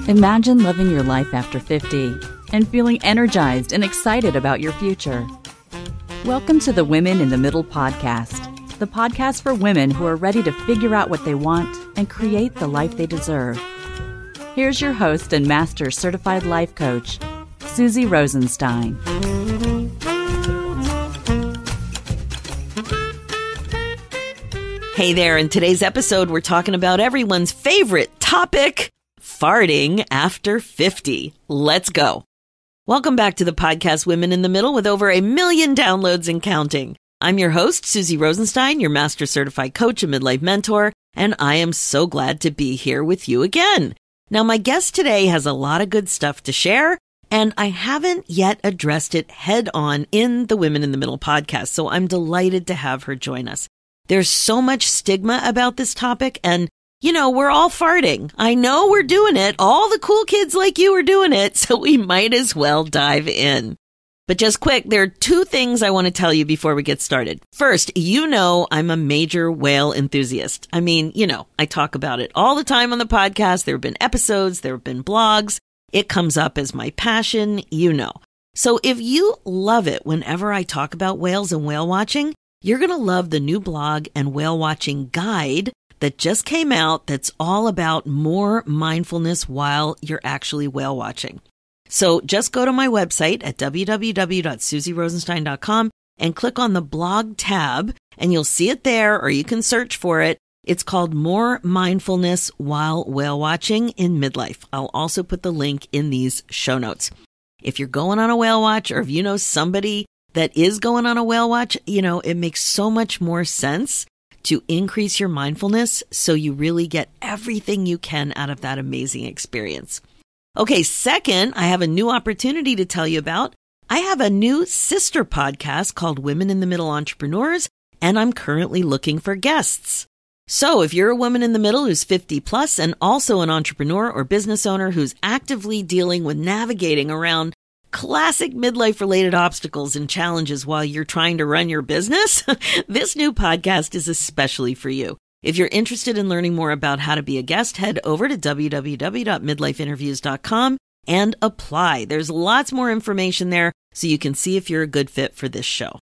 Imagine living your life after 50 and feeling energized and excited about your future. Welcome to the Women in the Middle podcast, the podcast for women who are ready to figure out what they want and create the life they deserve. Here's your host and master certified life coach, Susie Rosenstein. Hey there, in today's episode, we're talking about everyone's favorite topic, farting after 50. Let's go. Welcome back to the podcast Women in the Middle with over 1 million downloads and counting. I'm your host, Susie Rosenstein, your master certified coach and midlife mentor, and I am so glad to be here with you again. Now, my guest today has a lot of good stuff to share, and I haven't yet addressed it head on in the Women in the Middle podcast, so I'm delighted to have her join us. There's so much stigma about this topic, and you know, we're all farting. I know we're doing it. All the cool kids like you are doing it, so we might as well dive in. But just quick, there are 2 things I want to tell you before we get started. First, you know I'm a major whale enthusiast. I mean, you know, I talk about it all the time on the podcast. There have been episodes, there have been blogs. It comes up as my passion, you know. So if you love it whenever I talk about whales and whale watching, you're going to love the new blog and whale watching guide that just came out that's all about more mindfulness while you're actually whale watching. So just go to my website at www.susierosenstein.com and click on the blog tab and you'll see it there, or you can search for it. It's called More Mindfulness While Whale Watching in Midlife. I'll also put the link in these show notes. If you're going on a whale watch, or if you know somebody that is going on a whale watch, you know, it makes so much more sense to increase your mindfulness so you really get everything you can out of that amazing experience. Okay, second, I have a new opportunity to tell you about. I have a new sister podcast called Women in the Middle Entrepreneurs, and I'm currently looking for guests. So if you're a woman in the middle who's 50 plus and also an entrepreneur or business owner who's actively dealing with navigating around classic midlife-related obstacles and challenges while you're trying to run your business, this new podcast is especially for you. If you're interested in learning more about how to be a guest, head over to www.midlifeinterviews.com and apply. There's lots more information there so you can see if you're a good fit for this show.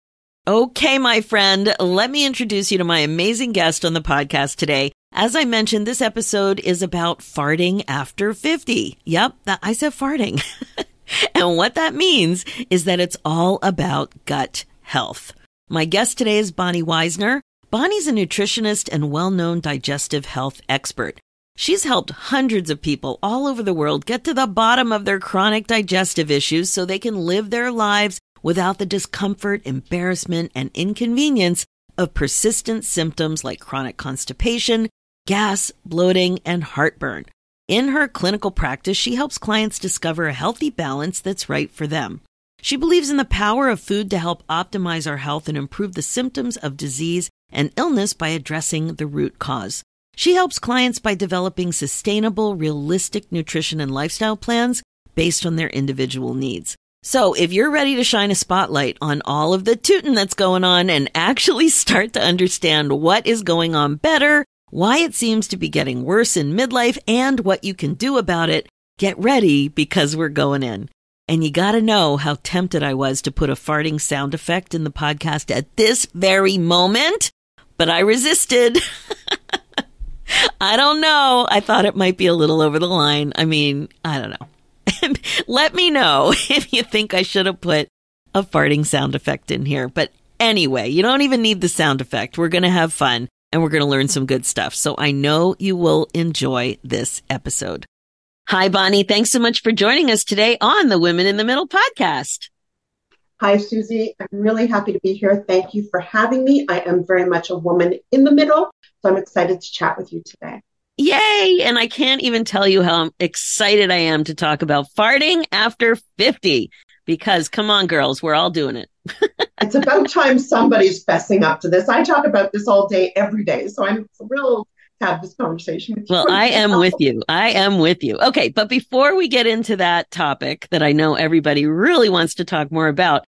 Okay, my friend, let me introduce you to my amazing guest on the podcast today. As I mentioned, this episode is about farting after 50. Yep, I said farting. And what that means is that it's all about gut health. My guest today is Bonnie Wisener. Bonnie's a nutritionist and well-known digestive health expert. She's helped hundreds of people all over the world get to the bottom of their chronic digestive issues so they can live their lives without the discomfort, embarrassment, and inconvenience of persistent symptoms like chronic constipation, gas, bloating, and heartburn. In her clinical practice, she helps clients discover a healthy balance that's right for them. She believes in the power of food to help optimize our health and improve the symptoms of disease and illness by addressing the root cause. She helps clients by developing sustainable, realistic nutrition and lifestyle plans based on their individual needs. So if you're ready to shine a spotlight on all of the tootin' that's going on and actually start to understand what is going on better, why it seems to be getting worse in midlife, and what you can do about it, get ready because we're going in. And you got to know how tempted I was to put a farting sound effect in the podcast at this very moment, but I resisted. I don't know. I thought it might be a little over the line. I mean, I don't know. Let me know if you think I should have put a farting sound effect in here. But anyway, you don't even need the sound effect. We're going to have fun. And we're going to learn some good stuff. So I know you will enjoy this episode. Hi, Bonnie. Thanks so much for joining us today on the Women in the Middle podcast. Hi, Susie. I'm really happy to be here. Thank you for having me. I am very much a woman in the middle, so I'm excited to chat with you today. Yay! And I can't even tell you how excited I am to talk about farting after 50. Because come on, girls, we're all doing it. It's about time somebody's fessing up to this. I talk about this all day, every day. So I'm thrilled to have this conversation with you. Well, I am with you. I am with you. Okay. But before we get into that topic that I know everybody really wants to talk more about,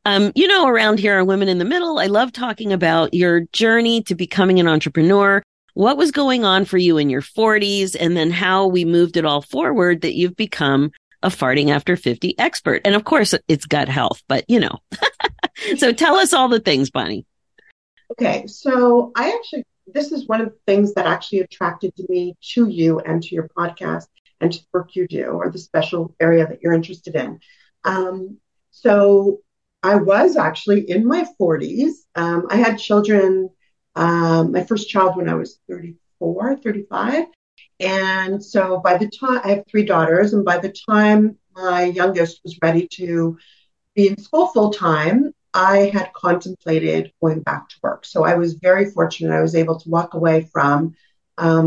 you know, around here on Women in the Middle, I love talking about your journey to becoming an entrepreneur. what was going on for you in your 40s, and then how we moved it all forward that you've become a farting after 50 expert. And of course, it's gut health, but So tell us all the things, Bonnie. Okay, so this is one of the things that actually attracted me to you and to your podcast and to the work you do, or the special area that you're interested in. So I was actually in my 40s. I had children, my first child when I was 34, 35. And so by the time I have three daughters, and by the time my youngest was ready to be in school full time, I had contemplated going back to work. So I was very fortunate. I was able to walk away from a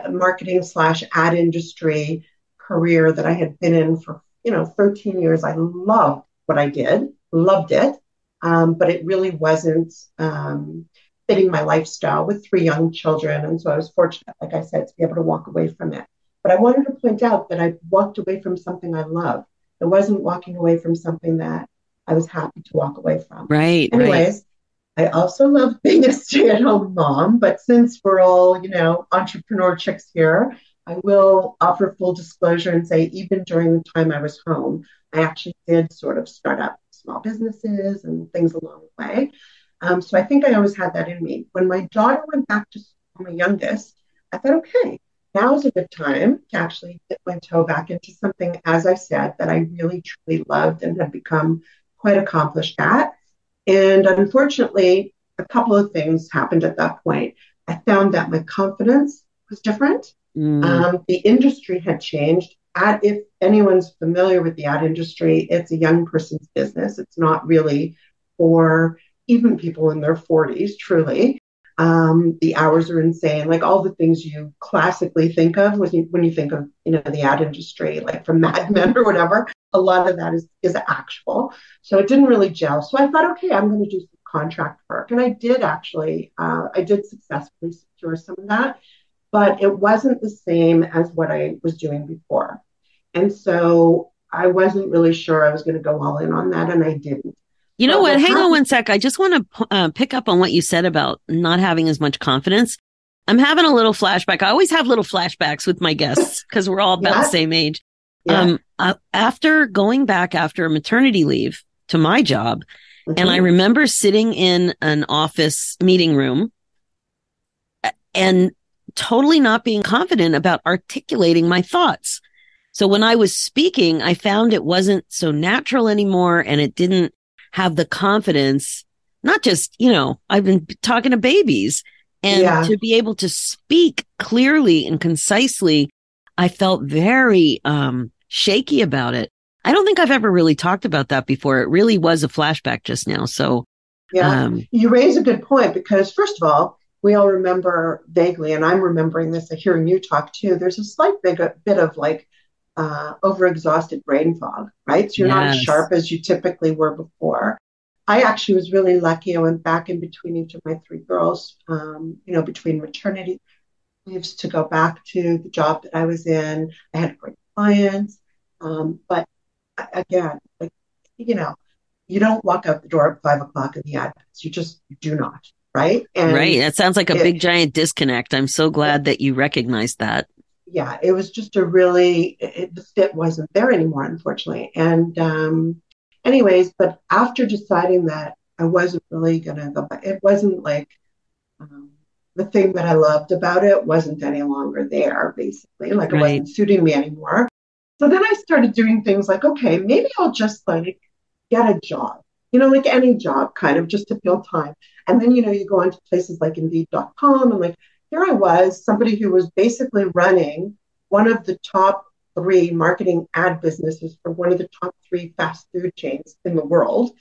marketing / ad industry career that I had been in for 13 years. I loved what I did, loved it, but it really wasn't fitting my lifestyle with three young children. And so I was fortunate, like I said, to be able to walk away from it. But I wanted to point out that I walked away from something I loved. It wasn't walking away from something that I was happy to walk away from. Right. Anyways, right. I also love being a stay-at-home mom, but since we're all, entrepreneur chicks here, I will offer full disclosure and say, even during the time I was home, I actually did sort of start up small businesses and things along the way. So I think I always had that in me. When my daughter went back to school, my youngest, I thought, okay, now's a good time to actually dip my toe back into something, as I said, that I really, truly loved and had become quite accomplished at. And unfortunately, a couple of things happened at that point. I found that my confidence was different. The industry had changed. If anyone's familiar with the ad industry, it's a young person's business. It's not really for even people in their 40s, truly. The hours are insane, like all the things you classically think of when you think of the ad industry, like from Mad Men or whatever. A lot of that is actual. So it didn't really gel. So I thought, okay, I'm going to do some contract work. And I did actually, I did successfully secure some of that, but it wasn't the same as what I was doing before. And so I wasn't really sure I was going to go all in on that, and I didn't. You know what? Hang on one sec. I just want to pick up on what you said about not having as much confidence. I'm having a little flashback. I always have little flashbacks with my guests because we're all about the same age. Yeah. After going back after a maternity leave to my job, and I remember sitting in an office meeting room and totally not being confident about articulating my thoughts. So when I was speaking, I found it wasn't so natural anymore, and it didn't have the confidence, not just, I've been talking to babies, and to be able to speak clearly and concisely, I felt very shaky about it. I don't think I've ever really talked about that before. It really was a flashback just now. So you raise a good point, because first of all, we all remember vaguely, and I'm remembering this, hearing you talk too, there's a slight bit of like overexhausted brain fog, right? So you're not as sharp as you typically were before. I actually was really lucky. I went back in between each of my three girls, between maternity leaves to go back to the job that I was in. I had great clients. But again, you don't walk out the door at 5:00 in the ad. You just do not, right? And right. That sounds like a big giant disconnect. I'm so glad that you recognized that. Yeah, it was just the fit wasn't there anymore, unfortunately. And anyways, but after deciding that I wasn't really going to go back, it wasn't like the thing that I loved about it wasn't any longer there, basically. Like it wasn't suiting me anymore. So then I started doing things like, okay, maybe I'll just like get a job, like any job, kind of just to fill time. And then, you go onto places like Indeed.com, and like, here I was, somebody who was basically running one of the top 3 marketing ad businesses for one of the top 3 fast food chains in the world,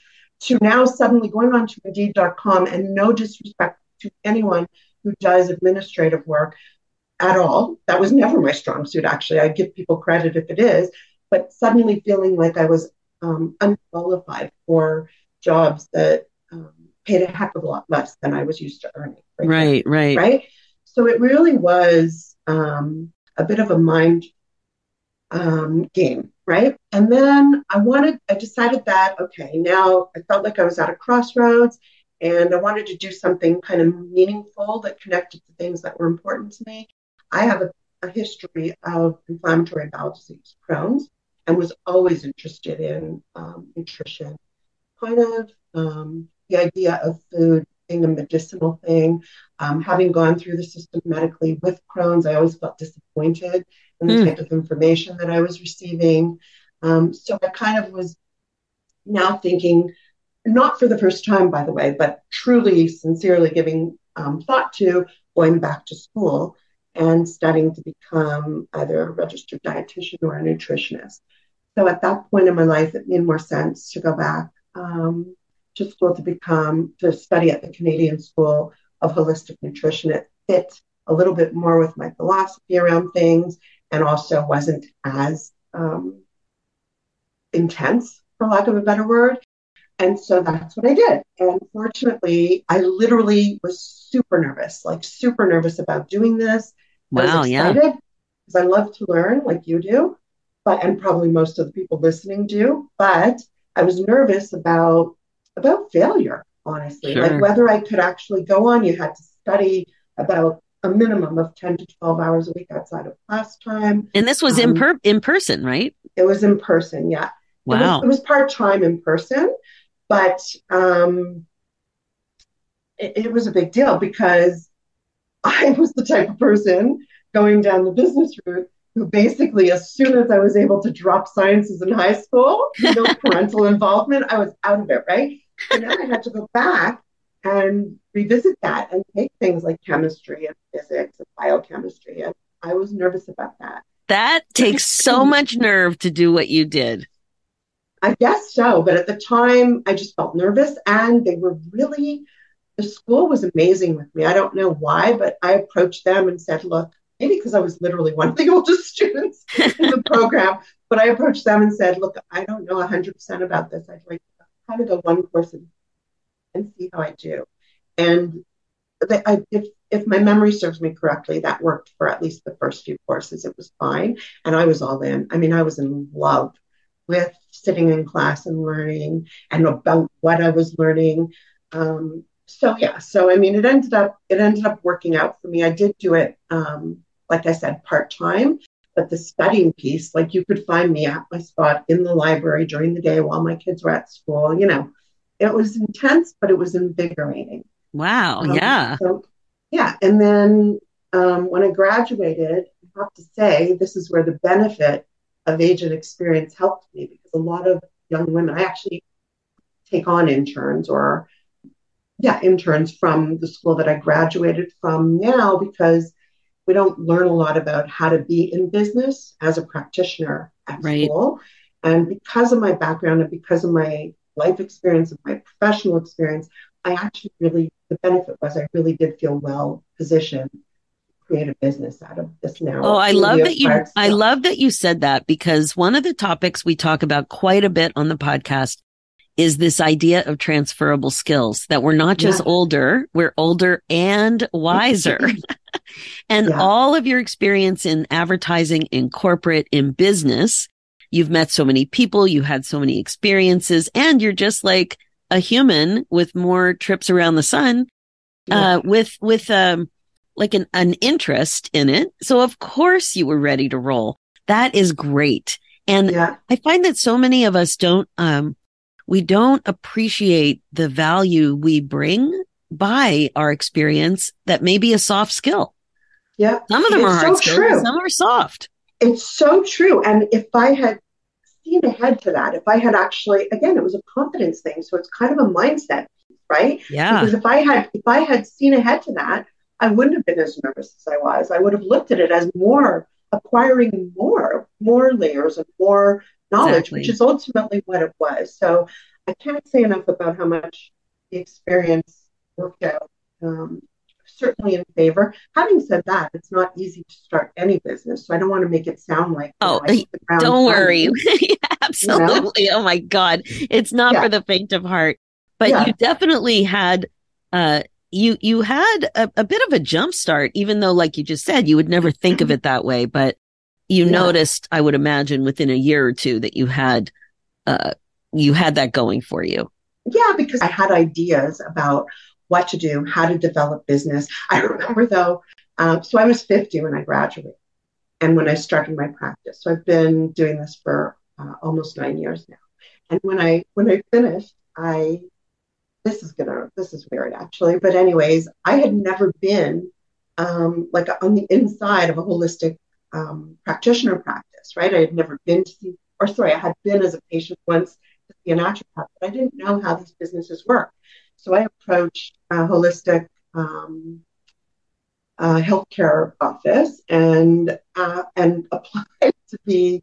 to now suddenly going on to Indeed.com, and no disrespect to anyone who does administrative work at all. That was never my strong suit, actually. I give people credit if it is, but suddenly feeling like I was unqualified for jobs that paid a heck of a lot less than I was used to earning. Right. So it really was a bit of a mind game, right? And then I decided that, okay, now I felt like I was at a crossroads, and I wanted to do something kind of meaningful that connected to things that were important to me. I have a history of inflammatory bowel disease, Crohn's, and was always interested in nutrition. Kind of the idea of food being a medicinal thing. Having gone through the system medically with Crohn's, I always felt disappointed in the type of information that I was receiving. So I kind of was now thinking, not for the first time, by the way, but truly, sincerely giving thought to going back to school and studying to become either a registered dietitian or a nutritionist. So at that point in my life, it made more sense to go back to school to study at the Canadian School of Holistic Nutrition. It fit a little bit more with my philosophy around things and also wasn't as intense, for lack of a better word. And so that's what I did. And fortunately, I literally was super nervous about doing this. Wow, I was excited because I love to learn like you do, and probably most of the people listening do. But I was nervous about failure, honestly, Sure. like whether I could actually go on. You had to study about a minimum of 10 to 12 hours a week outside of class time. And this was in person, right? It was in person, yeah. Wow. It was part-time in person, but it was a big deal because I was the type of person going down the business route who basically, as soon as I was able to drop sciences in high school, no parental involvement, I was out of it, right? So now I had to go back and revisit that and take things like chemistry and physics and biochemistry. And I was nervous about that. That takes so much nerve to do what you did. I guess so. But at the time, I just felt nervous. And the school was amazing with me. I don't know why, but I approached them and said, look, maybe because I was literally one of the oldest students in the program, but I approached them and said, look, I don't know 100% about this. I'd like to kind of go one course and see how I do. And if my memory serves me correctly, that worked for at least the first few courses. It was fine. And I was all in. I mean, I was in love with sitting in class and learning and about what I was learning. So I mean, it ended up working out for me. I did do it, like I said, part-time, but the studying piece, like you could find me at my spot in the library during the day while my kids were at school. It was intense, but it was invigorating. Wow. Yeah. And then when I graduated, I have to say, this is where the benefit of age and experience helped me, because a lot of young women, I actually take on interns from the school that I graduated from now, because we don't learn a lot about how to be in business as a practitioner at school. And because of my background and because of my life experience and my professional experience, the benefit was I really did feel well positioned to create a business out of this now. Oh, I love that you said that, because one of the topics we talk about quite a bit on the podcast is this idea of transferable skills, that we're not just older, we're older and wiser. And all of your experience in advertising, in corporate, in business, you've met so many people, you had so many experiences, and you're just like a human with more trips around the sun, with like an interest in it. So of course you were ready to roll. That is great. And I find that so many of us we don't appreciate the value we bring by our experience that may be a soft skill. Yeah. Some of them are hard skills, some are soft. It's so true. And if I had seen ahead to that, if I had actually, again, it was a confidence thing. So it's kind of a mindset, right? Yeah. Because if I had seen ahead to that, I wouldn't have been as nervous as I was. I would have looked at it as acquiring more layers of more knowledge, which is ultimately what it was. So I can't say enough about how much the experience worked out, certainly in favor. Having said that, it's not easy to start any business. So I don't want to make it sound like, don't worry. Absolutely. Oh my God. It's not for the faint of heart, but you definitely had, you had a bit of a jump start, even though, like you just said, you would never think of it that way, but you noticed, I would imagine, within a year or two that you had that going for you. Yeah, because I had ideas about what to do, how to develop business. I remember though, so I was 50 when I graduated and when I started my practice. So I've been doing this for almost 9 years now. And when I finished, I this is weird actually, but anyways, I had never been like on the inside of a holistic practitioner practice, right? I had never been to see, or sorry, I had been as a patient once to see a naturopath, but I didn't know how these businesses work. So I approached a holistic healthcare office and applied to be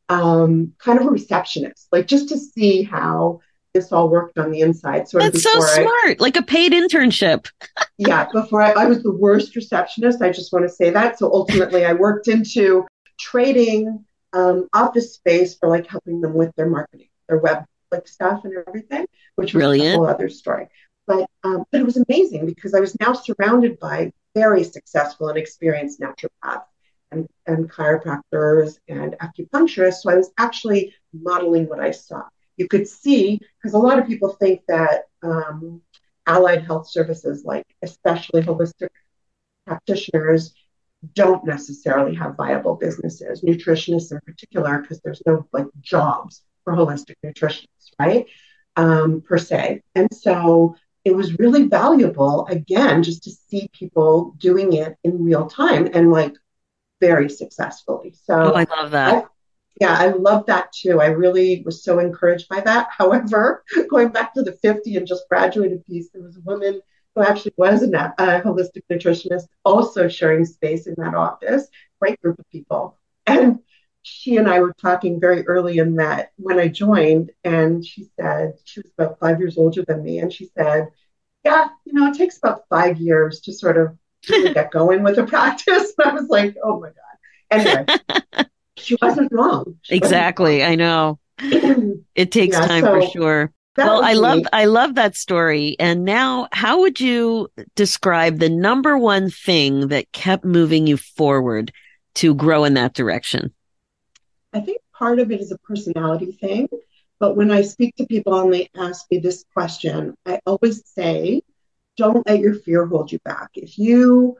kind of a receptionist, like just to see how this all worked on the inside. Sort of That's so smart, like a paid internship. before I was the worst receptionist. I just want to say that. So ultimately, I worked into trading office space for like helping them with their marketing, their web like stuff and everything, which was a Brilliant. whole other story. But it was amazing because I was now surrounded by very successful and experienced naturopaths and chiropractors and acupuncturists. So I was actually modeling what I saw. You could see, because a lot of people think that allied health services, like especially holistic practitioners, don't necessarily have viable businesses, nutritionists in particular, because there's no like jobs for holistic nutritionists, right? Per se. And so it was really valuable, again, just to see people doing it in real time and like very successfully. Oh, I So love that. I, yeah, I love that too. I really was so encouraged by that. However, going back to the 50 and just graduated piece, there was a woman who actually was a holistic nutritionist, also sharing space in that office, great group of people. And she and I were talking very early in that when I joined, and she said, she was about 5 years older than me, and she said, yeah, it takes about 5 years to sort of really get going with a practice. And I was like, oh my God. Anyway, she wasn't wrong. She wasn't Exactly. I know. wrong. It takes Yeah, time for so sure. that Well, was me. I love that story. And now, how would you describe the number one thing that kept moving you forward to grow in that direction? I think part of it is a personality thing. But when I speak to people and they ask me this question, I always say, don't let your fear hold you back. If you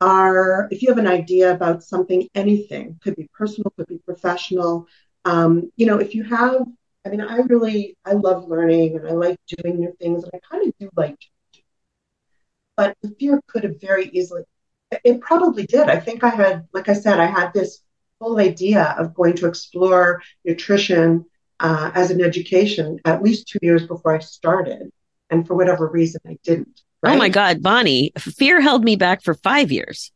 have an idea about something, anything, could be personal, could be professional. If you have, I mean, I love learning and I like doing new things and I kind of do like, but the fear could have very easily, it probably did. I think I had, like I said, I had this whole idea of going to explore nutrition as an education at least 2 years before I started. And for whatever reason, I didn't, Oh my right? God, Bonnie, fear held me back for 5 years.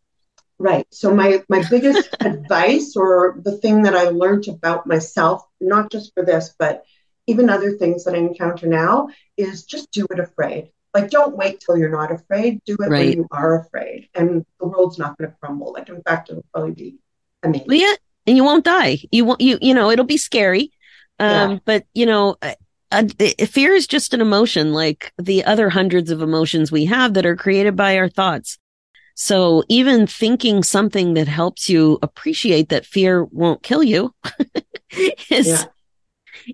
Right. So my biggest advice or the thing that I learned about myself, not just for this, but even other things that I encounter now, is just do it afraid. Like don't wait till you're not afraid. Do it when Right. you are afraid. And the world's not going to crumble. Like in fact, it'll probably be Well, amazing. yeah, and you won't die. You won't. It'll be scary. Yeah. But fear is just an emotion, like the other hundreds of emotions we have that are created by our thoughts. So even thinking something that helps you appreciate that fear won't kill you is Yeah.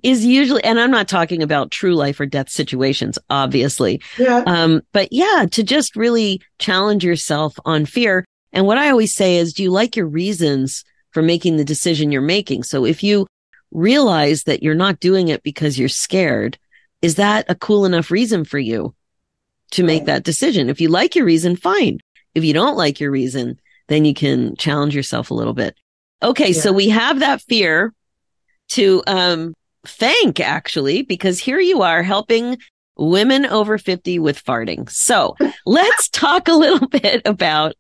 is usually, and I'm not talking about true life or death situations, obviously. Yeah. But yeah, to just really challenge yourself on fear. And what I always say is, do you like your reasons for making the decision you're making? So if you realize that you're not doing it because you're scared, is that a cool enough reason for you to make Right. that decision? If you like your reason, fine. If you don't like your reason, then you can challenge yourself a little bit. Okay. So Yeah. we have that fear to, thank actually, because here you are helping women over 50 with farting. So let's talk a little bit about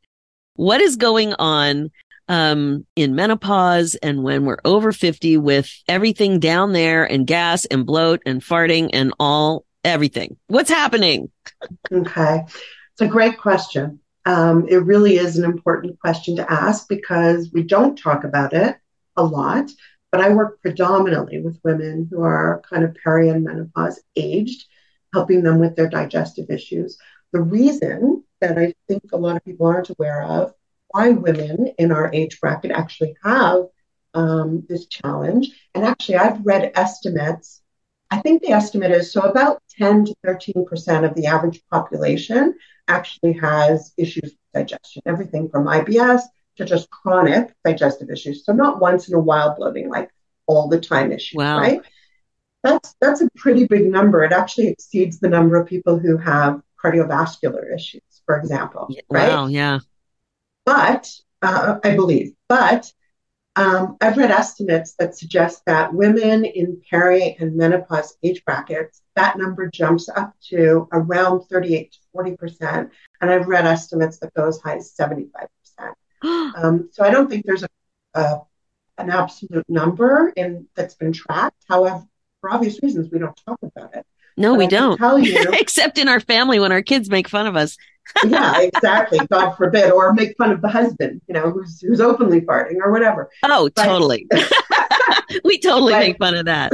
what is going on in menopause and when we're over 50 with everything down there and gas and bloat and farting and everything. What's happening? Okay. It's a great question. It really is an important question to ask because we don't talk about it a lot. But I work predominantly with women who are kind of peri and menopause aged, helping them with their digestive issues. The reason that I think a lot of people aren't aware of why women in our age bracket actually have this challenge, and actually I've read estimates I think the estimate is so about 10 to 13% of the average population actually has issues with digestion, everything from IBS to just chronic digestive issues. So not once in a while bloating, like all the time issues, Wow. right? That's a pretty big number. It actually exceeds the number of people who have cardiovascular issues, for example, right? Wow. Yeah. But I believe, but I've read estimates that suggest that women in peri and menopause age brackets, that number jumps up to around 38 to 40%. And I've read estimates that go as high as 75%. So I don't think there's an absolute number that's been tracked. However, for obvious reasons, we don't talk about it. No, But we I can don't. tell you, Except in our family when our kids make fun of us. yeah, exactly. God forbid, or make fun of the husband, who's openly farting or whatever. Oh, But totally. We totally but make fun of that.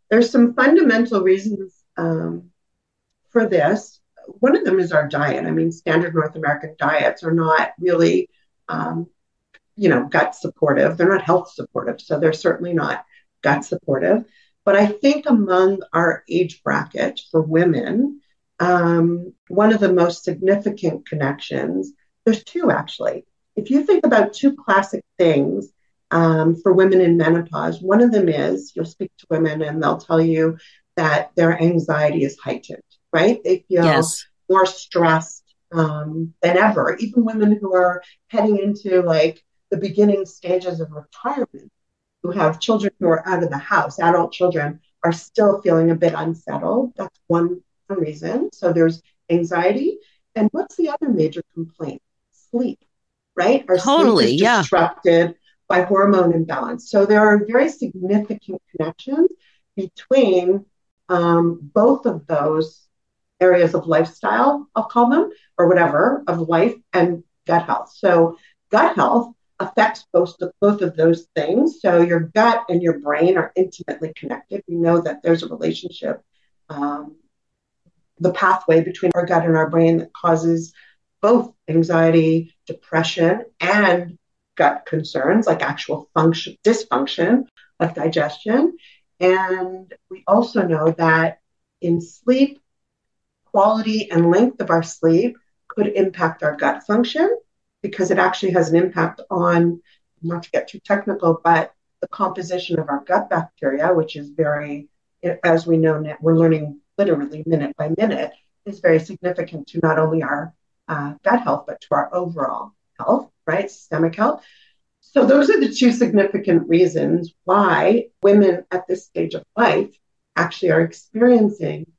there's some fundamental reasons for this. One of them is our diet. I mean, standard North American diets are not really, gut supportive. They're not health supportive, so they're certainly not gut supportive. But I think among our age bracket for women, one of the most significant connections, there's two actually. If you think about two classic things for women in menopause, one of them is you'll speak to women and they'll tell you that their anxiety is heightened, right? They feel Yes. more stressed than ever. Even women who are heading into like the beginning stages of retirement, who have children who are out of the house, adult children, are still feeling a bit unsettled. That's one reason. So there's anxiety. And what's the other major complaint? Sleep, right? Our sleep Totally. is Yeah. disrupted by hormone imbalance. So there are very significant connections between both of those areas of lifestyle, I'll call them, or whatever, of life and gut health. So gut health affects both of those things. So your gut and your brain are intimately connected. We know that there's a relationship, the pathway between our gut and our brain that causes both anxiety, depression, and gut concerns like actual dysfunction of digestion. And we also know that in sleep, quality and length of our sleep could impact our gut function because it actually has an impact on, not to get too technical, but the composition of our gut bacteria, which is very, as we know now, we're learning literally minute by minute, is very significant to not only our gut health, but to our overall health, right? Systemic health. So those are the two significant reasons why women at this stage of life actually are experiencing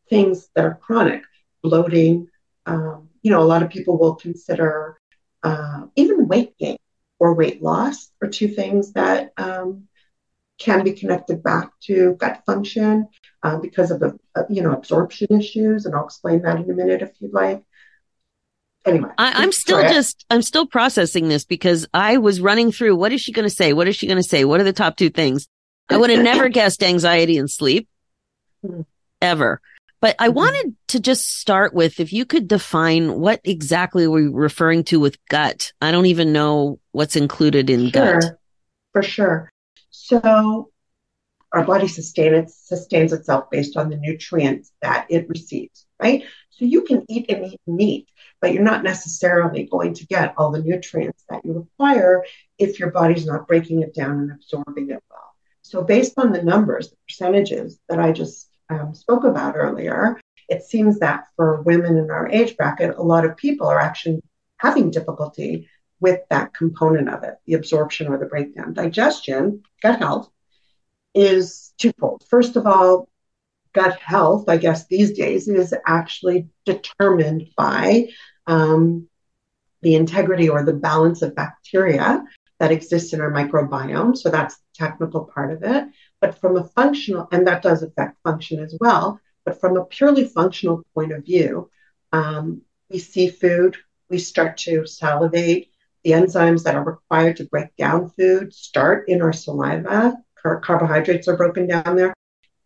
things that are chronic, bloating. A lot of people will consider even weight gain or weight loss are two things that can be connected back to gut function because of the absorption issues, and I'll explain that in a minute if you'd like. Anyway, I'm still processing this because I was running through, what is she going to say? What is she going to say? What are the top two things? I would have never guessed anxiety and sleep ever. But I wanted to just start with, if you could define what exactly we're referring to with gut. I don't even know what's included in gut. For sure. So our body sustains itself based on the nutrients that it receives, right? So you can eat and eat meat, but you're not necessarily going to get all the nutrients that you require if your body's not breaking it down and absorbing it well. So based on the numbers, the percentages that I just spoke about earlier, it seems that for women in our age bracket, a lot of people are actually having difficulty with that component of it, the absorption or the breakdown. Digestion, gut health, is twofold. First of all, gut health, I guess these days, is actually determined by the integrity or the balance of bacteria that exists in our microbiome. So that's the technical part of it. But from a functional, and that does affect function as well, but from a purely functional point of view, we see food, we start to salivate. The enzymes that are required to break down food start in our saliva. Carbohydrates are broken down there.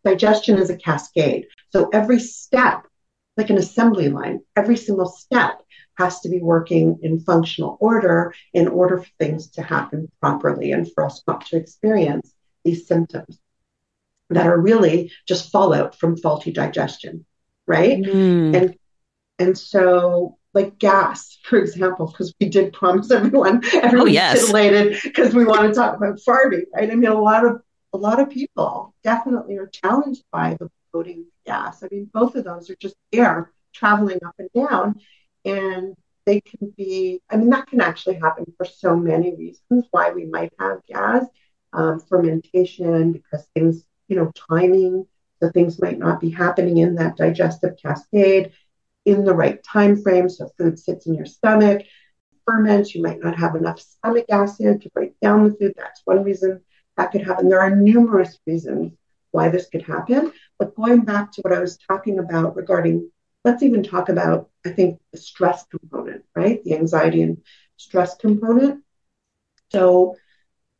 Digestion is a cascade. So every step, like an assembly line, every single step has to be working in functional order in order for things to happen properly and for us not to experience these symptoms. that are really just fallout from faulty digestion, right? Mm. And so, like gas, for example, because we did promise Oh, everyone's yes. titillated because we want to talk about farting, right? I mean, a lot of people definitely are challenged by the bloating gas. I mean, both of those are just air traveling up and down, and they can be. I mean, that can actually happen for so many reasons why we might have gas, fermentation, because things, timing, so things might not be happening in that digestive cascade in the right time frame. So food sits in your stomach, ferments, you might not have enough stomach acid to break down the food. That's one reason that could happen. There are numerous reasons why this could happen. But going back to what I was talking about regarding, let's even talk about, I think, the stress component, right? The anxiety and stress component. So,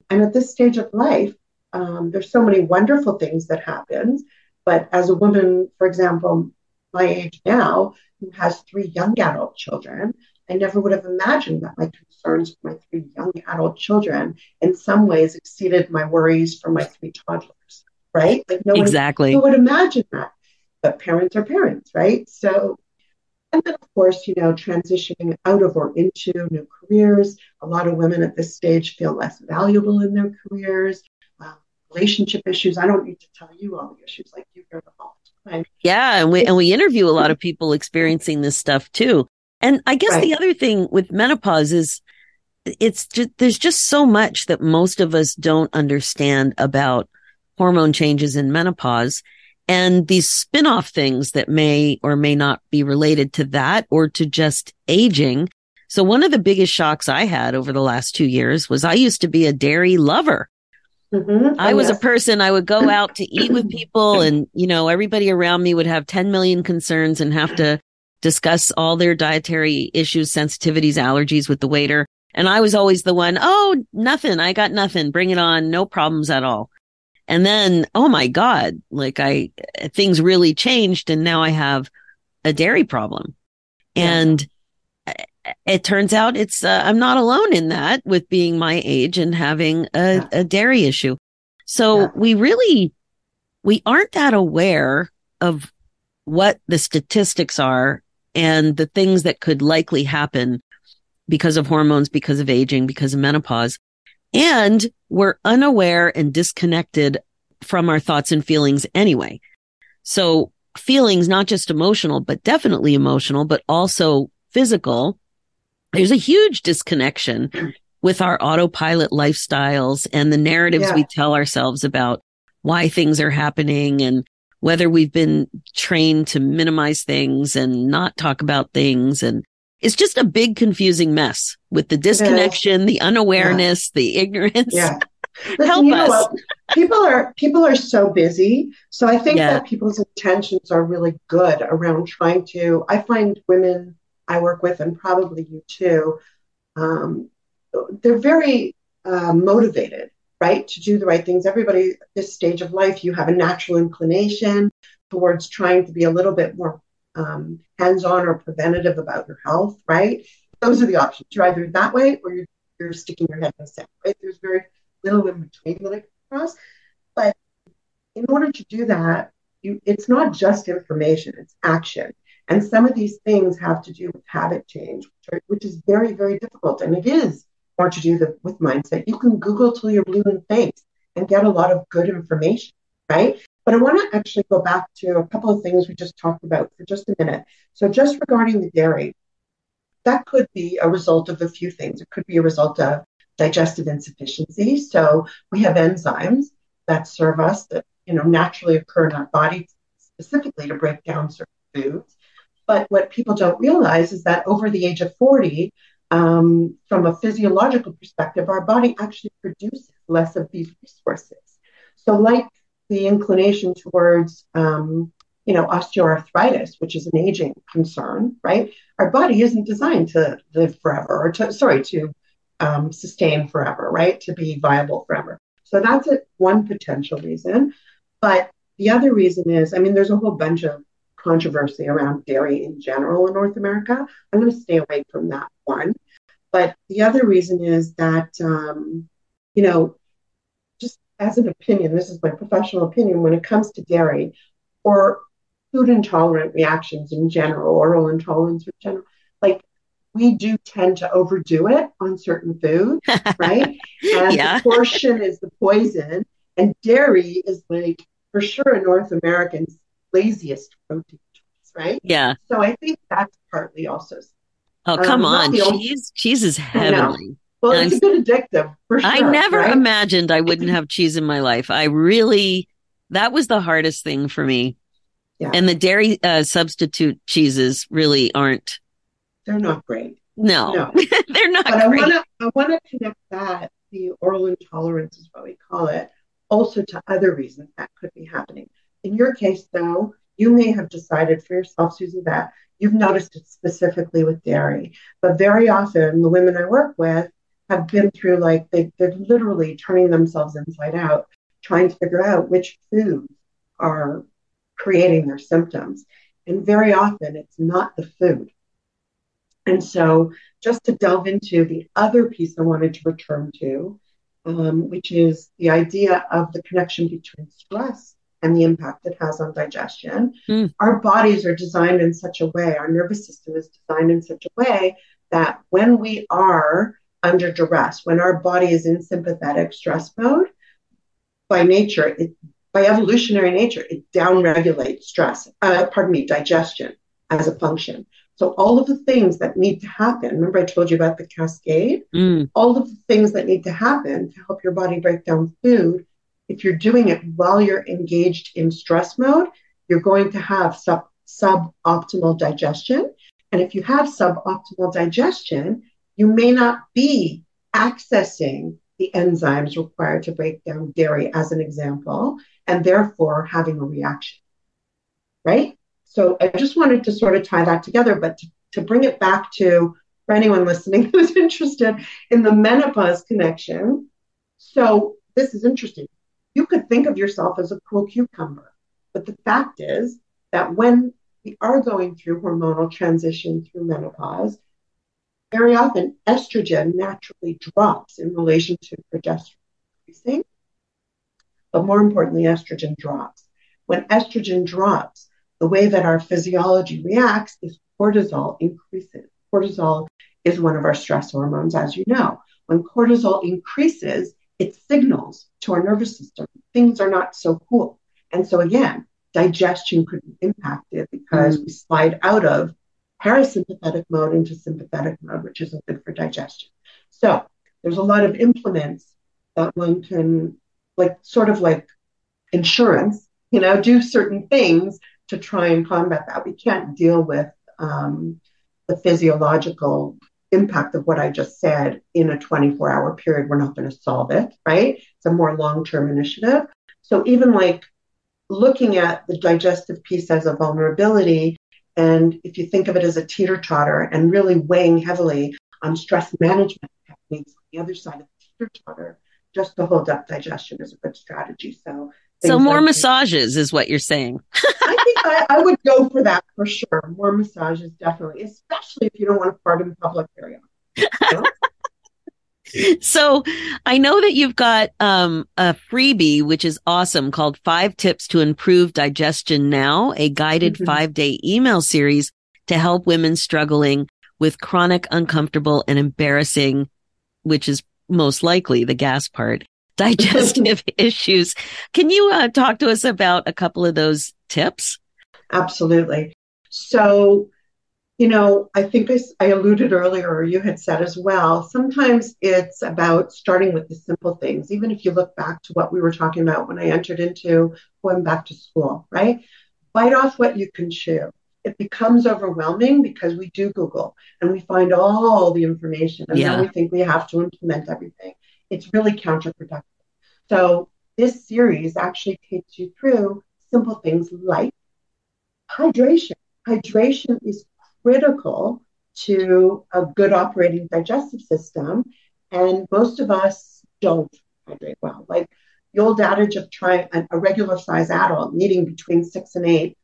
and at this stage of life, there's so many wonderful things that happen. But as a woman, for example, my age now, who has three young adult children, I never would have imagined that my concerns for my three young adult children in some ways exceeded my worries for my three toddlers, right? Like no one who Exactly. would imagine that. But parents are parents, right? So, and then, of course, transitioning out of or into new careers. A lot of women at this stage feel less valuable in their careers. Uh, Relationship issues. I don't need to tell you all the issues, like you hear them all the time. Yeah, and we interview a lot of people experiencing this stuff too. And I guess Right. the other thing with menopause is there's just so much that most of us don't understand about hormone changes in menopause and these spin-off things that may or may not be related to that or to just aging. So one of the biggest shocks I had over the last 2 years was I used to be a dairy lover. Mm-hmm. I Oh, was a yes. person, I would go out to eat with people and, everybody around me would have 10 million concerns and have to discuss all their dietary issues, sensitivities, allergies with the waiter. And I was always the one, oh, nothing. I got nothing. Bring it on. No problems at all. And then, oh my God, things really changed. And now I have a dairy problem. Yeah. And it turns out I'm not alone in that with being my age and having Yeah. a dairy issue. So Yeah. we aren't that aware of what the statistics are and the things that could likely happen because of hormones, because of aging, because of menopause. And we're unaware and disconnected from our thoughts and feelings anyway. So feelings, not just emotional, but definitely emotional, but also physical. There's a huge disconnection with our autopilot lifestyles and the narratives Yeah. we tell ourselves about why things are happening and whether we've been trained to minimize things and not talk about things. And it's just a big confusing mess with the disconnection, the Yeah. unawareness, the ignorance. Yeah. Listen, Help you know us. what? People are so busy. So I think Yeah. that people's intentions are really good around trying to. I find women I work with, and probably you too, um, they're very motivated, right, to do the right things. Everybody at this stage of life, you have a natural inclination towards trying to be a little bit more hands-on or preventative about your health, right? Those are the options. You're either that way or you're sticking your head in the sand, right? There's very little in between that I come across. But in order to do that, it's not just information, it's action. And some of these things have to do with habit change, which is very, very difficult. And it is more to do with mindset. You can Google till you're blue in the face and get a lot of good information, right? But I want to actually go back to a couple of things we just talked about for just a minute. So just regarding the dairy, that could be a result of a few things. It could be a result of digestive insufficiency. So we have enzymes that serve us that naturally occur in our body specifically to break down certain foods. But what people don't realize is that over the age of 40, from a physiological perspective, our body actually produces less of these resources. So like the inclination towards osteoarthritis, which is an aging concern, right? Our body isn't designed to live forever or to sustain forever, right? To be viable forever. So that's one potential reason. But the other reason is, I mean, there's a whole bunch of controversy around dairy in general in North America. I'm going to stay away from that one. But the other reason is that, just as an opinion, this is my professional opinion, when it comes to dairy or food intolerant reactions in general, oral intolerance in general, like we do tend to overdo it on certain foods, right? And the Yeah. portion is the poison. And dairy is like, for sure, a North American's laziest protein choice, right? Yeah. So I think that's partly also, Oh, come not on. the only, Cheese is I know. heavenly. Well, And it's a bit addictive for I sure, never right? imagined I wouldn't have cheese in my life. That was the hardest thing for me. Yeah, And the dairy substitute cheeses really aren't, they're not great. no, No. they're not But great. I wanna connect that, the oral intolerance is what we call it, also to other reasons that could be happening. In your case, though, you may have decided for yourself, Susie, that you've noticed it specifically with dairy. But very often, the women I work with have been through like they're literally turning themselves inside out, trying to figure out which foods are creating their symptoms. And very often, it's not the food. And so, just to delve into the other piece I wanted to return to, which is the idea of the connection between stress and the impact it has on digestion. Mm, Our bodies are designed in such a way, our nervous system is designed in such a way that when we are under duress, when our body is in sympathetic stress mode, by nature, by evolutionary nature, it downregulates digestion as a function. So all of the things that need to happen, remember I told you about the cascade? mm, All of the things that need to happen to help your body break down food, if you're doing it while you're engaged in stress mode, you're going to have suboptimal digestion. And if you have suboptimal digestion, you may not be accessing the enzymes required to break down dairy, as an example, and therefore having a reaction, right? So I just wanted to sort of tie that together, but to bring it back to, for anyone listening who's interested in the menopause connection. So this is interesting. You could think of yourself as a cool cucumber, but the fact is that when we are going through hormonal transition through menopause, very often estrogen naturally drops in relation to progesterone increasing, but more importantly, estrogen drops. When estrogen drops, the way that our physiology reacts is cortisol increases. Cortisol is one of our stress hormones, as you know. When cortisol increases, it signals to our nervous system things are not so cool. And so, again, digestion could be impacted because we mm. slide out of parasympathetic mode into sympathetic mode, which isn't good for digestion. So, there's a lot of implements that one can, like, sort of like insurance, do certain things to try and combat that. We can't deal with the physiological impact of what I just said in a 24-hour period. We're not going to solve it, right? It's a more long-term initiative. So even like looking at the digestive piece as a vulnerability, and if you think of it as a teeter-totter and really weighing heavily on stress management techniques on the other side of the teeter-totter, just to hold up digestion is a good strategy. So So things more like massages is what you're saying. I think I would go for that for sure. More massages, definitely, especially if you don't want to fart in public very often. You know? So I know that you've got a freebie, which is awesome, called 5 Tips to Improve Digestion Now, a guided 5-day email series to help women struggling with chronic, uncomfortable, and embarrassing, which is most likely the gas part, digestive issues. Can you talk to us about a couple of those tips? Absolutely. So, I think I alluded earlier, or you had said as well, sometimes it's about starting with the simple things. Even if you look back to what we were talking about when I entered into going back to school, right? Bite off what you can chew. It becomes overwhelming because we do Google and we find all the information and then Yeah. we think we have to implement everything. It's really counterproductive. So this series actually takes you through simple things like hydration. Hydration is critical to a good operating digestive system, and most of us don't hydrate well. Like the old adage of trying a regular size adult needing between 6 and 8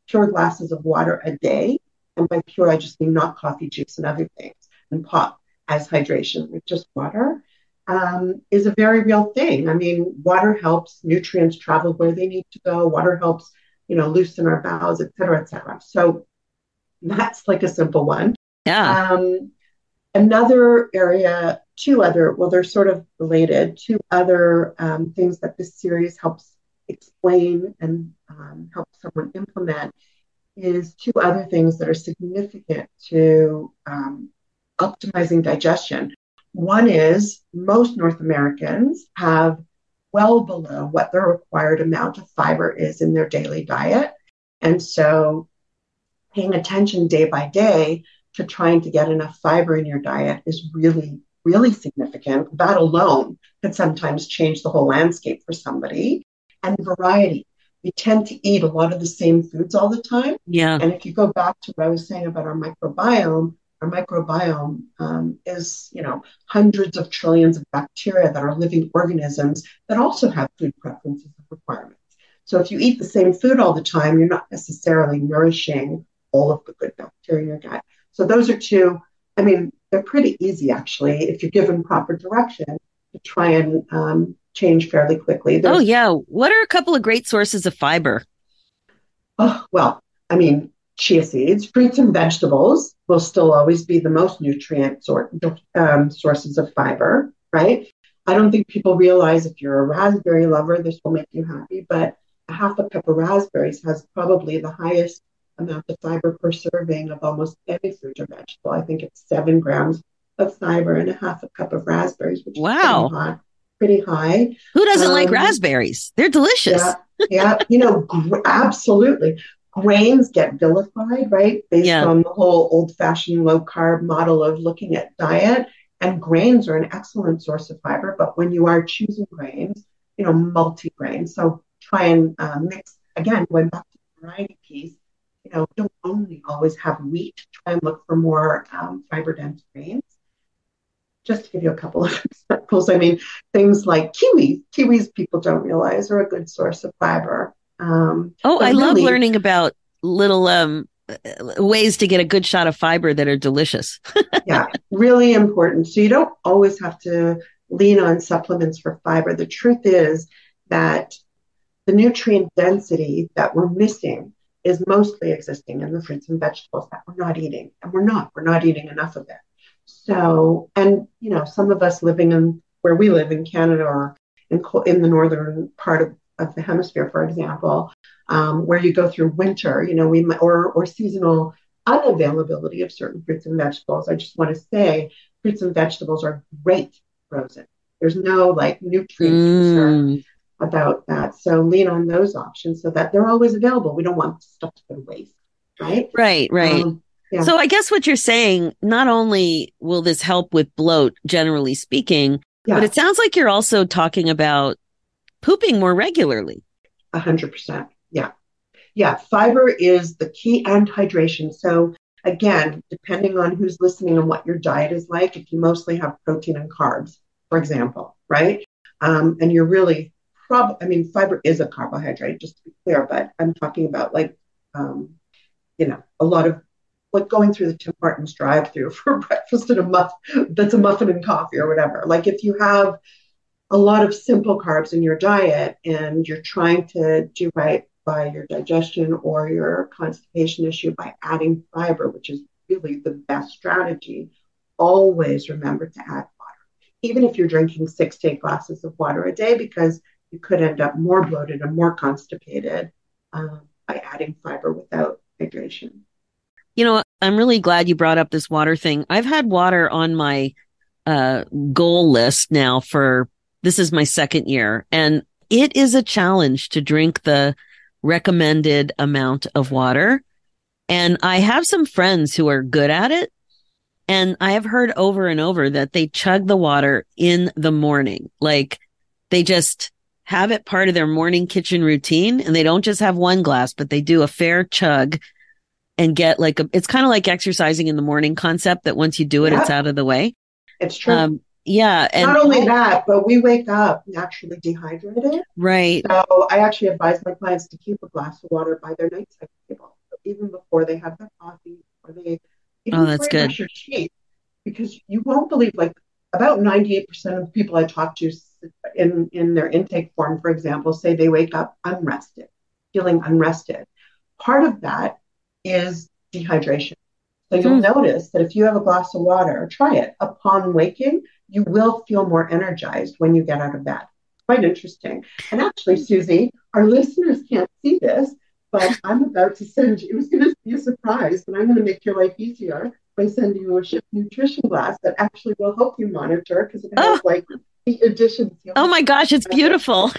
pure glasses of water a day, and by pure I just mean not coffee, juice, and other things, and pop as hydration with just water. is a very real thing. I mean, water helps nutrients travel where they need to go. Water helps, loosen our bowels, et cetera, et cetera. So that's like a simple one. Yeah. Um, Another area, well, they're sort of related, two other things that this series helps explain and help someone implement is two other things that are significant to optimizing digestion. One is most North Americans have well below what the required amount of fiber is in their daily diet. And so paying attention day by day to trying to get enough fiber in your diet is really, really significant. That alone could sometimes change the whole landscape for somebody. And variety. We tend to eat a lot of the same foods all the time. Yeah. And if you go back to what I was saying about our microbiome is, hundreds of trillions of bacteria that are living organisms that also have food preferences and requirements. So if you eat the same food all the time, you're not necessarily nourishing all of the good bacteria in your gut. So those are two, I mean, they're pretty easy actually, if you're given proper direction to try and change fairly quickly. Oh, yeah. What are a couple of great sources of fiber? Oh, well, I mean, chia seeds, fruits and vegetables will still always be the most nutrient sources of fiber, right? I don't think people realize if you're a raspberry lover, this will make you happy, but a half a cup of raspberries has probably the highest amount of fiber per serving of almost any fruit or vegetable. I think it's 7 grams of fiber in a half a cup of raspberries, which Wow. is pretty high. Who doesn't like raspberries? They're delicious. Yeah, absolutely. Grains get vilified, right? Based on the whole old-fashioned low-carb model of looking at diet. And grains are an excellent source of fiber, but when you are choosing grains, multi-grain. So try and mix, again, going back to the variety piece, don't only always have wheat. Try and look for more fiber-dense grains. Just to give you a couple of examples, I mean, things like kiwis. Kiwis, people don't realize, are a good source of fiber. I love learning about little ways to get a good shot of fiber that are delicious. Yeah, really important. So you don't always have to lean on supplements for fiber. The truth is that the nutrient density that we're missing is mostly existing in the fruits and vegetables that we're not eating. And we're not eating enough of it. So, and, some of us living in where we live in Canada or in the northern part of the hemisphere, for example, where you go through winter, or seasonal unavailability of certain fruits and vegetables. I just want to say fruits and vegetables are great frozen. There's no nutrient concern about that. So lean on those options so that they're always available. We don't want stuff to go to waste, right? Right. Yeah. So I guess what you're saying, not only will this help with bloat, generally speaking, but it sounds like you're also talking about pooping more regularly. 100%. Yeah. Yeah. Fiber is the key, and hydration. So again, depending on who's listening and what your diet is like, if you mostly have protein and carbs, for example, right? And you're really fiber is a carbohydrate, just to be clear, but I'm talking about a lot of going through the Tim Hortons drive-through for breakfast and that's a muffin and coffee or whatever. Like if you have a lot of simple carbs in your diet and you're trying to do right by your digestion or your constipation issue by adding fiber, which is really the best strategy, always remember to add water. Even if you're drinking 6 to 8 glasses of water a day, because you could end up more bloated and more constipated by adding fiber without hydration. I'm really glad you brought up this water thing. I've had water on my goal list now this is my 2nd year, and it is a challenge to drink the recommended amount of water. And I have some friends who are good at it. And I have heard over and over that they chug the water in the morning. Like they just have it part of their morning kitchen routine, and they don't just have one glass, but they do a fair chug and get it's kind of like exercising in the morning concept that once you do it, it's out of the way. It's true. Yeah. And not only that, but we wake up naturally dehydrated. Right. So I actually advise my clients to keep a glass of water by their nightside table, so even before they have their coffee or they even that's good. brush your teeth, because you won't believe about 98% of the people I talk to in their intake form, for example, say they wake up unrested, feeling unrested. Part of that is dehydration. So you'll notice that if you have a glass of water, try it. Upon waking, you will feel more energized when you get out of bed. Quite interesting. And actually, Susie, our listeners can't see this, but I'm about to send you, it was going to be a surprise, but I'm going to make your life easier by sending you a Shift nutrition glass that actually will help you monitor because it has like the additions. Oh my gosh, it's beautiful.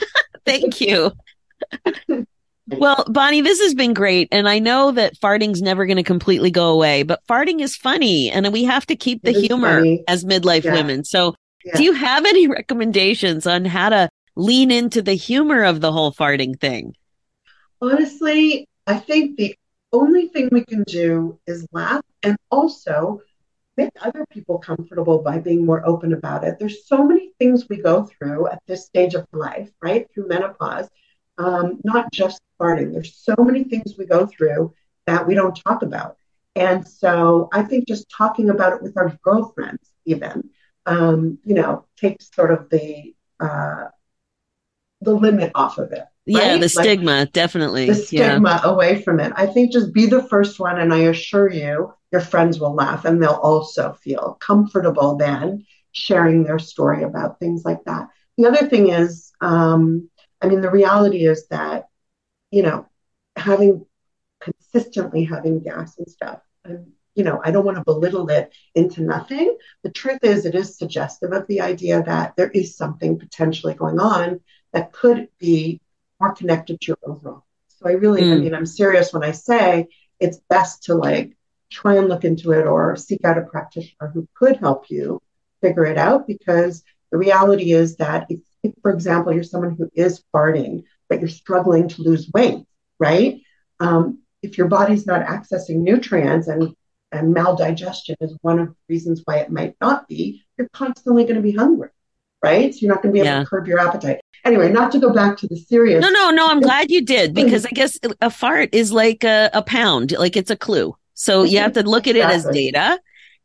Thank you. Well, Bonnie, this has been great. And I know that farting's never going to completely go away, but farting is funny and we have to keep the humor as midlife women. So do you have any recommendations on how to lean into the humor of the whole farting thing? Honestly, I think the only thing we can do is laugh and also make other people comfortable by being more open about it. There's so many things we go through at this stage of life, right? Through menopause, not just farting. There's so many things we go through that we don't talk about. And so I think just talking about it with our girlfriends, even, takes sort of the limit off of it. Yeah, right? the stigma, definitely. The stigma away from it. I think just be the first one, and I assure you, your friends will laugh and they'll also feel comfortable then sharing their story about things like that. The other thing is, the reality is that, consistently having gas and stuff, and, I don't want to belittle it into nothing. The truth is, it is suggestive of the idea that there is something potentially going on that could be more connected to your overall. So I really, I'm serious when I say it's best to try and look into it or seek out a practitioner who could help you figure it out, because the reality is that if for example, you're someone who is farting, but you're struggling to lose weight, right? If your body's not accessing nutrients and maldigestion is one of the reasons why it might not be, you're constantly going to be hungry, right? So you're not going to be able to curb your appetite. Anyway, not to go back to the serious. No, I'm glad you did, because I guess a fart is like a pound, like it's a clue. So you have to look at it as data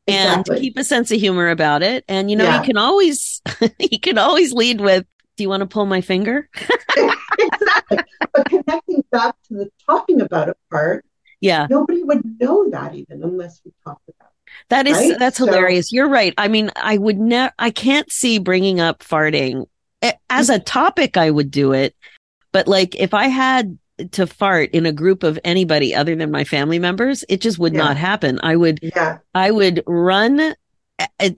and keep a sense of humor about it. And, you can always, lead with, do you want to pull my finger? Exactly. But connecting back to the talking about it part, nobody would know that even unless we talked about it. That's hilarious. You're right. I can't see bringing up farting as a topic. I would do it. But if I had to fart in a group of anybody other than my family members, it just would not happen. I would run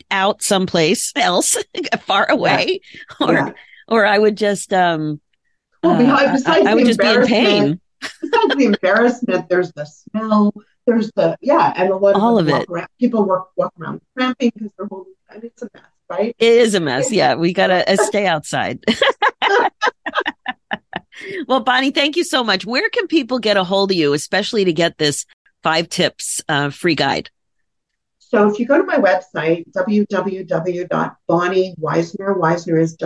out someplace else far away, or I would just, I would just be in pain. Besides the embarrassment, there's the smell, there's and a lot of all of it. People walk around cramping because they're holding, and it's a mess, right? It is a mess. Yeah, we gotta stay outside. Well, Bonnie, thank you so much. Where can people get a hold of you, especially to get this 5 tips free guide? So if you go to my website, www.bonniewisener, Wisener is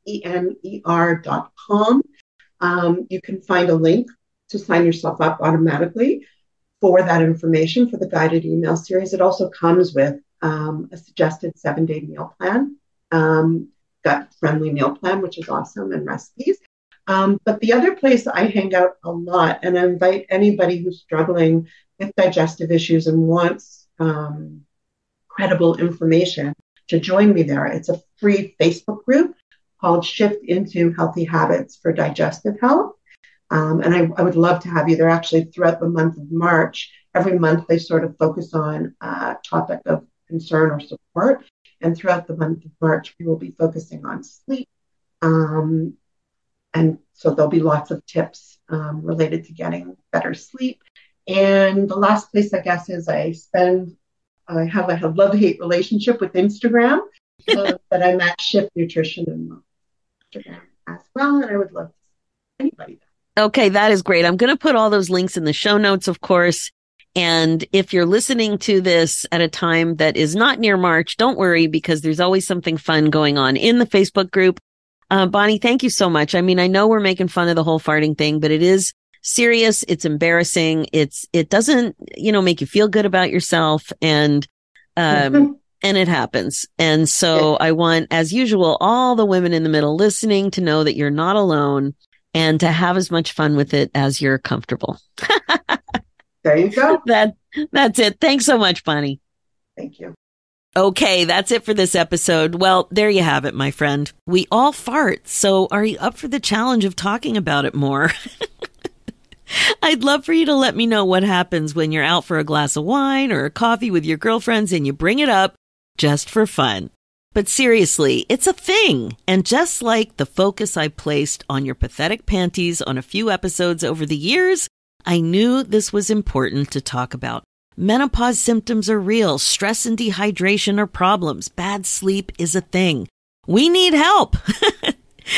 WISENER.com, you can find a link to sign yourself up automatically for that information for the guided email series. It also comes with a suggested 7-day meal plan, gut-friendly meal plan, which is awesome, and recipes. But the other place I hang out a lot, and I invite anybody who's struggling with digestive issues and wants credible information to join me there. It's a free Facebook group called Shift into Healthy Habits for Digestive Health. And I would love to have you there. Actually, throughout the month of March, every month they sort of focus on a topic of concern or support. And throughout the month of March, we will be focusing on sleep. And so there'll be lots of tips related to getting better sleep. And the last place, I guess, is I have a love-hate relationship with Instagram, but I'm at Shift Nutrition and Instagram as well. And I would love to see anybody there. Okay, that is great. I'm going to put all those links in the show notes, of course. And if you're listening to this at a time that is not near March, don't worry, because there's always something fun going on in the Facebook group. Bonnie, thank you so much. I mean, I know we're making fun of the whole farting thing, but it is serious. It's embarrassing. It doesn't, make you feel good about yourself. And, And it happens. And so I want, as usual, all the women in the middle listening to know that you're not alone and to have as much fun with it as you're comfortable. There you go. That's it. Thanks so much, Bonnie. Thank you. Okay, that's it for this episode. Well, there you have it, my friend. We all fart. So are you up for the challenge of talking about it more? I'd love for you to let me know what happens when you're out for a glass of wine or a coffee with your girlfriends and you bring it up just for fun. But seriously, it's a thing. And just like the focus I placed on your pathetic panties on a few episodes over the years, I knew this was important to talk about. Menopause symptoms are real. Stress and dehydration are problems. Bad sleep is a thing. We need help.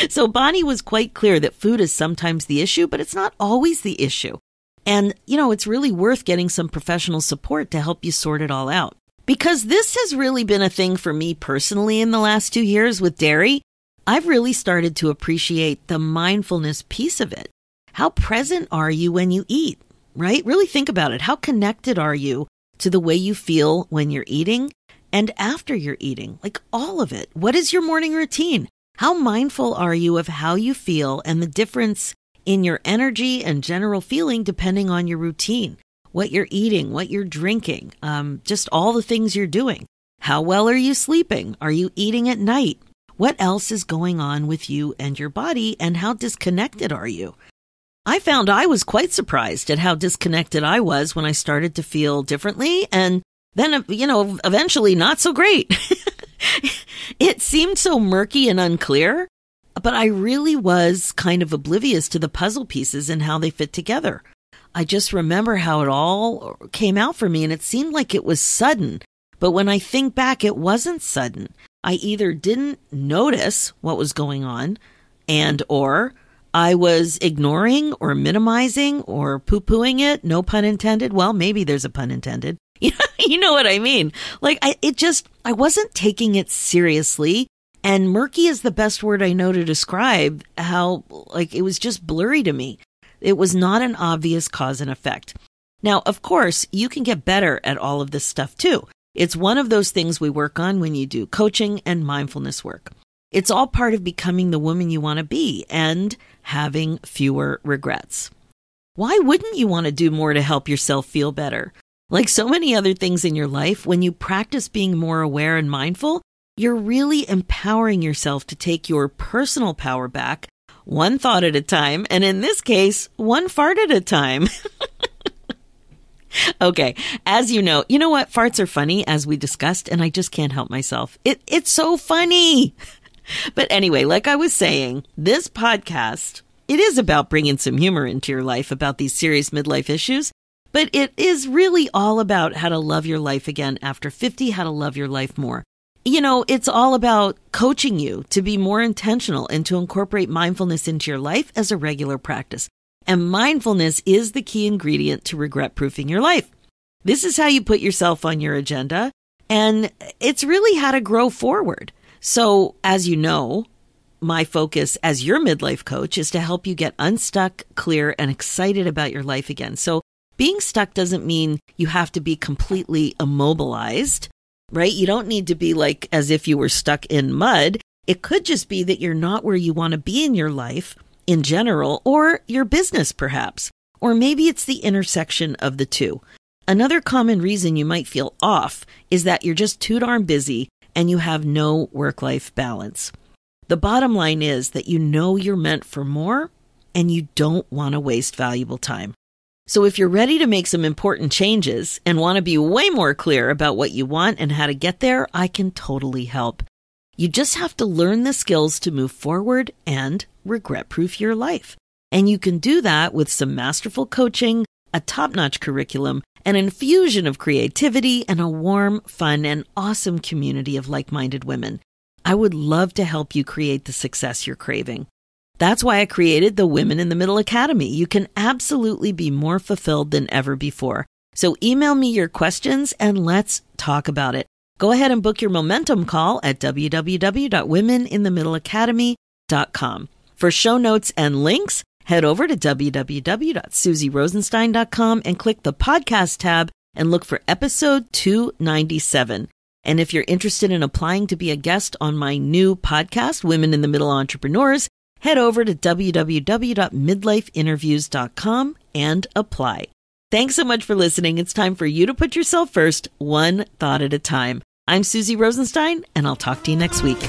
So Bonnie was quite clear that food is sometimes the issue, but it's not always the issue. And, it's really worth getting some professional support to help you sort it all out. Because this has really been a thing for me personally in the last 2 years with dairy. I've really started to appreciate the mindfulness piece of it. How present are you when you eat, right? Really think about it. How connected are you to the way you feel when you're eating and after you're eating? Like all of it. What is your morning routine? How mindful are you of how you feel and the difference in your energy and general feeling depending on your routine? What you're eating, what you're drinking, just all the things you're doing. How well are you sleeping? Are you eating at night? What else is going on with you and your body, and how disconnected are you? I found I was quite surprised at how disconnected I was when I started to feel differently, and then, eventually not so great. It seemed so murky and unclear, but I really was kind of oblivious to the puzzle pieces and how they fit together. I just remember how it all came out for me, and it seemed like it was sudden. But when I think back, it wasn't sudden. I either didn't notice what was going on or I was ignoring or minimizing or poo-pooing it. No pun intended. Well, maybe there's a pun intended. You know what I mean? Like I wasn't taking it seriously, and murky is the best word I know to describe how it was just blurry to me. It was not an obvious cause and effect. Now, of course, you can get better at all of this stuff too. It's one of those things we work on when you do coaching and mindfulness work. It's all part of becoming the woman you want to be and having fewer regrets. Why wouldn't you want to do more to help yourself feel better? Like so many other things in your life, when you practice being more aware and mindful, you're really empowering yourself to take your personal power back, one thought at a time, and in this case, one fart at a time. Okay, as you know what? Farts are funny, as we discussed, and I just can't help myself. It's so funny. But anyway, like I was saying, this podcast, it is about bringing some humor into your life about these serious midlife issues. But it is really all about how to love your life again after 50, how to love your life more. It's all about coaching you to be more intentional and to incorporate mindfulness into your life as a regular practice. And mindfulness is the key ingredient to regret-proofing your life. This is how you put yourself on your agenda, and it's really how to grow forward. So, as you know, my focus as your midlife coach is to help you get unstuck, clear, and excited about your life again. So, being stuck doesn't mean you have to be completely immobilized, right? You don't need to be like as if you were stuck in mud. It could just be that you're not where you want to be in your life in general, or your business perhaps. Or maybe it's the intersection of the two. Another common reason you might feel off is that you're just too darn busy and you have no work-life balance. The bottom line is that you're meant for more and you don't want to waste valuable time. So if you're ready to make some important changes and want to be way more clear about what you want and how to get there, I can totally help. You just have to learn the skills to move forward and regret-proof your life. And you can do that with some masterful coaching, a top-notch curriculum, an infusion of creativity, and a warm, fun, and awesome community of like-minded women. I would love to help you create the success you're craving. That's why I created the Women in the Middle Academy. You can absolutely be more fulfilled than ever before. So email me your questions and let's talk about it. Go ahead and book your momentum call at www.womeninthemiddleacademy.com. For show notes and links, head over to www.susierosenstein.com and click the podcast tab and look for episode 297. And if you're interested in applying to be a guest on my new podcast, Women in the Middle Entrepreneurs, head over to www.midlifeinterviews.com and apply. Thanks so much for listening. It's time for you to put yourself first, one thought at a time. I'm Susie Rosenstein, and I'll talk to you next week.